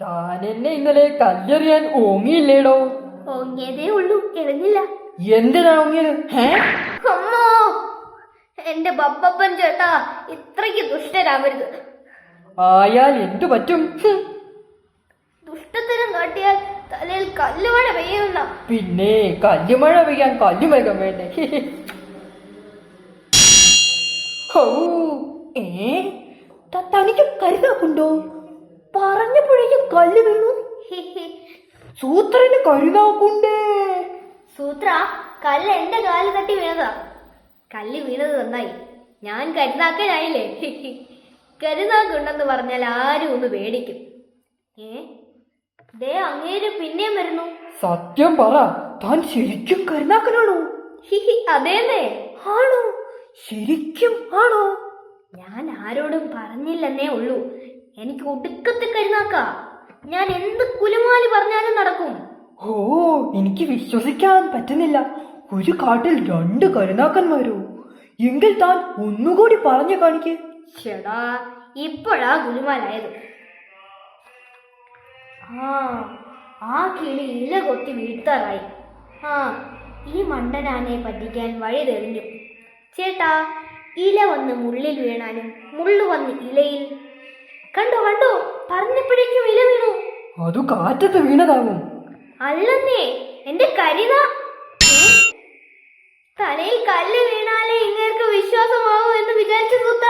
താനെന്നെ ഇന്നലെ കല്ലെറിയാൻ ഓങ്ങിയില്ലേടോ? ഓങ്ങിയതേ ഉള്ളൂ, എറിഞ്ഞില്ല. എന്തിനാ ഓങ്ങിയത്? അമ്മോ, എന്റെ ബബ്ബപ്പൻ ചേട്ടാ, ഇത്രയ്ക്ക് ദുഷ്ടരാവരുത്. ആയാൽ എന്തു പറ്റും? ദുഷ്ടത്തരം കാട്ടിയാൽ തലയിൽ കല്ലുമഴ പെയ്യുന്ന. പിന്നെ കല്ലുമഴ പെയ്യാൻ കല്ലുമേഘം വേണ്ടേ? തനിക്ക് കരുതാക്കുണ്ടോ? പറഞ്ഞപ്പോഴേക്കും കല്ല് വീണു. സൂത്രന് കരുതാക്കുണ്ടേ. സൂത്ര, കല്ല് എന്റെ കാല് തട്ടി വീണതാ. കല്ല് വീണത് നന്നായി, ഞാൻ കരുതാക്കനായില്ലേ. കരുതാക്കുണ്ടെന്ന് പറഞ്ഞാൽ ആരും ഒന്ന് പേടിക്കും. ദേ അങ്ങേര് പിന്നെയും വരുന്നു. സത്യം പറ, താൻ ശരിക്കും കരുതാക്കനാണോ? അതേന്നേ. ആണോ? ശരിക്കും ആണോ? ഞാൻ ആരോടും പറഞ്ഞില്ലെന്നേ ഉള്ളൂ. എനിക്ക് ഒടുക്കത്തെ കരുനാക്ക. ഞാൻ എന്ത് കുലുമാലി പറഞ്ഞാലും നടക്കും. ഓ, എനിക്ക് വിശ്വസിക്കാൻ പറ്റുന്നില്ല. ഒരു കാട്ടിൽ 2 കരുനാക്കന്മാരോ? എങ്കിൽ താൻ ഒന്നുകൂടി പറഞ്ഞു കാണിക്ക്. ചേടാ, ഇപ്പോഴാ ഗുലുമാലായത്. ആ കിളി ഇല കൊത്തി വീഴ്ത്താറായി. ഈ മണ്ടനാനെ പറ്റിക്കാൻ വഴി തെളിഞ്ഞു. ചേട്ടാ, ഇല വന്ന് മുള്ളിൽ വീണാലും മുള്ളു വന്ന് ഇലയിൽ. കണ്ടോ കണ്ടോ, പറഞ്ഞപ്പോഴേക്കും ഇല വീണു. അത് കാറ്റത്ത് വീണതാവും. അല്ലെന്നേ, എന്റെ കരിത. തലയിൽ കല്ല് വീണാലേ ഇങ്ങേർക്ക് വിശ്വാസമാവൂ എന്ന് വിചാരിച്ചു സൂത്ര.